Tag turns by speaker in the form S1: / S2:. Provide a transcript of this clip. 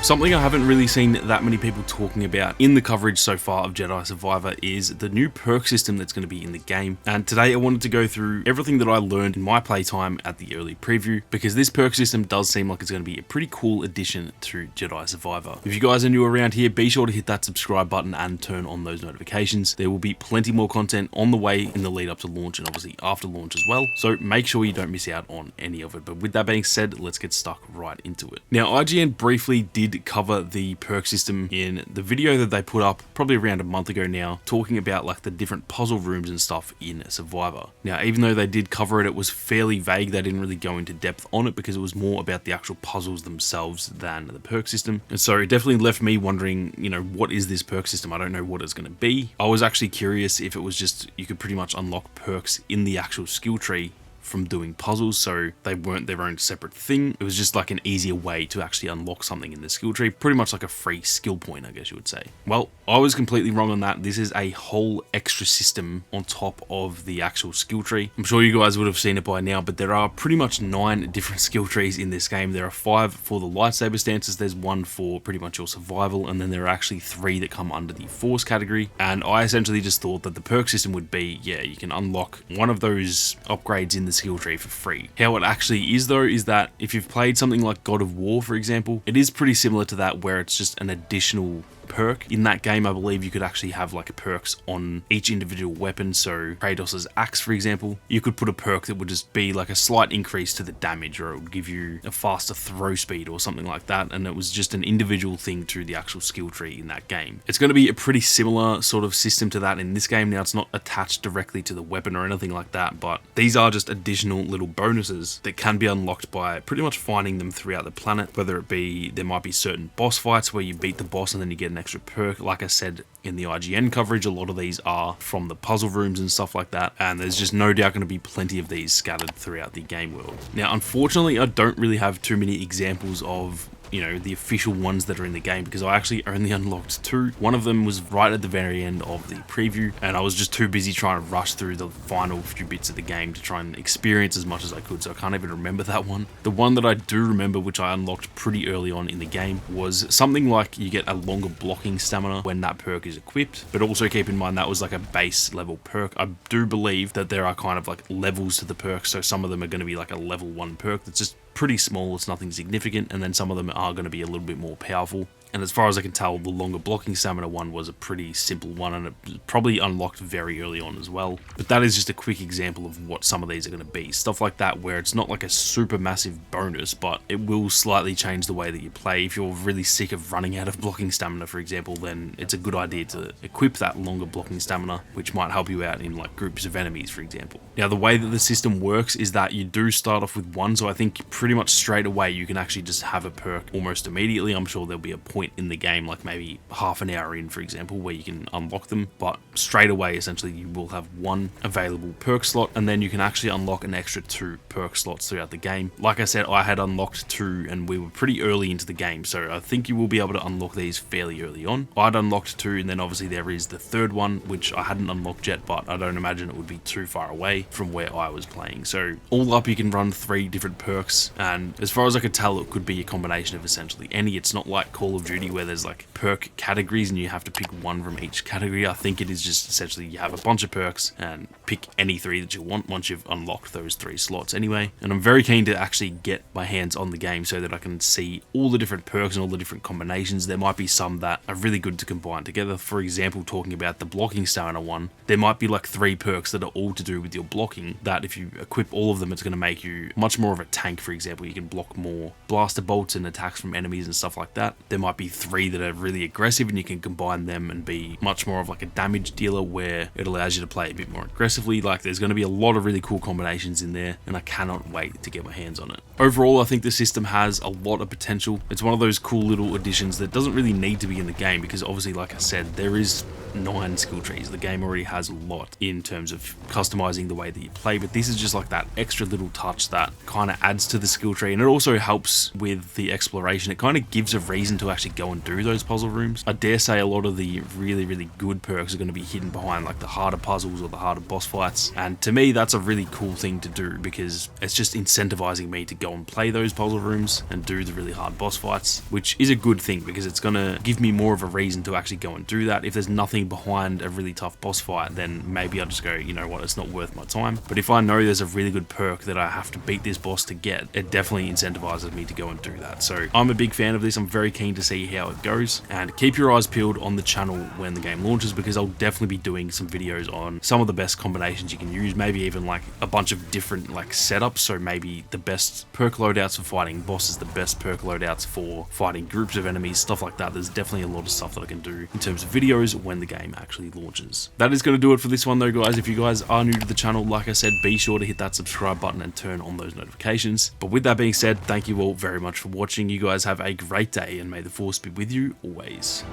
S1: Something I haven't really seen that many people talking about in the coverage so far of Jedi Survivor is the new perk system that's going to be in the game. And today I wanted to go through everything that I learned in my playtime at the early preview, because this perk system does seem like it's going to be a pretty cool addition to Jedi Survivor. If you guys are new around here, be sure to hit that subscribe button and turn on those notifications. There will be plenty more content on the way in the lead up to launch and obviously after launch as well, so make sure you don't miss out on any of it. But with that being said, let's get stuck right into it. Now, IGN briefly did cover the perk system in the video that they put up probably around a month ago now, talking about like the different puzzle rooms and stuff in Survivor. Now, even though they did cover it, it was fairly vague. They didn't really go into depth on it because it was more about the actual puzzles themselves than the perk system. And so it definitely left me wondering, you know, what is this perk system? I don't know what it's going to be. I was actually curious if it was just you could pretty much unlock perks in the actual skill tree from doing puzzles, so they weren't their own separate thing. It was just like an easier way to actually unlock something in the skill tree, pretty much like a free skill point, I guess you would say. Well, I was completely wrong on that. This is a whole extra system on top of the actual skill tree. I'm sure you guys would have seen it by now, but there are pretty much 9 different skill trees in this game. There are 5 for the lightsaber stances, there's 1 for pretty much your survival, and then there are actually 3 that come under the force category. And I essentially just thought that the perk system would be, yeah, you can unlock one of those upgrades in the skill tree for free. How it actually is though is that if you've played something like God of War, for example, it is pretty similar to that, where it's just an additional perk. In that game, I believe you could actually have like perks on each individual weapon. So Kratos's axe, for example, you could put a perk that would just be like a slight increase to the damage, or it would give you a faster throw speed or something like that. And it was just an individual thing to the actual skill tree in that game. It's going to be a pretty similar sort of system to that in this game. Now, it's not attached directly to the weapon or anything like that, but these are just additional little bonuses that can be unlocked by pretty much finding them throughout the planet. Whether it be, there might be certain boss fights where you beat the boss and then you get an extra perk. Like I said in the IGN coverage, a lot of these are from the puzzle rooms and stuff like that, and there's just no doubt going to be plenty of these scattered throughout the game world. Now, unfortunately, I don't really have too many examples of, you know, the official ones that are in the game, because I actually only unlocked 2. One of them was right at the very end of the preview, and I was just too busy trying to rush through the final few bits of the game to try and experience as much as I could, so I can't even remember that one. The one that I do remember, which I unlocked pretty early on in the game, was something like you get a longer blocking stamina when that perk is equipped, but also keep in mind that was like a base level perk. I do believe that there are kind of like levels to the perks, so some of them are going to be like a level 1 perk that's just pretty small, it's nothing significant, and then some of them are going to be a little bit more powerful. And as far as I can tell, the longer blocking stamina one was a pretty simple one, and it was probably unlocked very early on as well. But that is just a quick example of what some of these are going to be. Stuff like that where it's not like a super massive bonus, but it will slightly change the way that you play. If you're really sick of running out of blocking stamina, for example, then it's a good idea to equip that longer blocking stamina, which might help you out in like groups of enemies, for example. Now, the way that the system works is that you do start off with 1, so I think pretty much straight away you can actually just have a perk almost immediately. I'm sure there'll be a point in the game, like maybe half an hour in, for example, where you can unlock them, but straight away essentially you will have 1 available perk slot, and then you can actually unlock an extra 2 perk slots throughout the game. Like I said, I had unlocked 2 and we were pretty early into the game, so I think you will be able to unlock these fairly early on. I'd unlocked 2, and then obviously there is the 3rd one, which I hadn't unlocked yet, but I don't imagine it would be too far away from where I was playing. So all up, you can run 3 different perks, and as far as I could tell, it could be a combination of essentially any. It's not like Call of Duty where there's like perk categories and you have to pick 1 from each category. I think it is just essentially you have a bunch of perks and pick any 3 that you want once you've unlocked those 3 slots anyway. And I'm very keen to actually get my hands on the game so that I can see all the different perks and all the different combinations. There might be some that are really good to combine together. For example, talking about the blocking stamina one, there might be like 3 perks that are all to do with your blocking, that if you equip all of them, it's going to make you much more of a tank. For example, you can block more blaster bolts and attacks from enemies and stuff like that. There might be 3 that are really aggressive and you can combine them and be much more of like a damage dealer, where it allows you to play a bit more aggressively. Like, there's going to be a lot of really cool combinations in there, and I cannot wait to get my hands on it. Overall, I think the system has a lot of potential. It's one of those cool little additions that doesn't really need to be in the game, because obviously, like I said, there is 9 skill trees. The game already has a lot in terms of customizing the way that you play, but this is just like that extra little touch that kind of adds to the skill tree, and it also helps with the exploration. It kind of gives a reason to actually actually go and do those puzzle rooms. I dare say a lot of the really good perks are going to be hidden behind like the harder puzzles or the harder boss fights, and to me that's a really cool thing to do because it's just incentivizing me to go and play those puzzle rooms and do the really hard boss fights, which is a good thing because it's going to give me more of a reason to actually go and do that. If there's nothing behind a really tough boss fight, then maybe I'll just go, you know what, it's not worth my time. But if I know there's a really good perk that I have to beat this boss to get, it definitely incentivizes me to go and do that. So I'm a big fan of this. I'm very keen to see how it goes, and keep your eyes peeled on the channel when the game launches because I'll definitely be doing some videos on some of the best combinations you can use, maybe even like a bunch of different like setups. So maybe the best perk loadouts for fighting bosses, the best perk loadouts for fighting groups of enemies, stuff like that. There's definitely a lot of stuff that I can do in terms of videos when the game actually launches. That is going to do it for this one though, guys. If you guys are new to the channel, like I said, be sure to hit that subscribe button and turn on those notifications. But with that being said, thank you all very much for watching. You guys have a great day and may the force be with you always.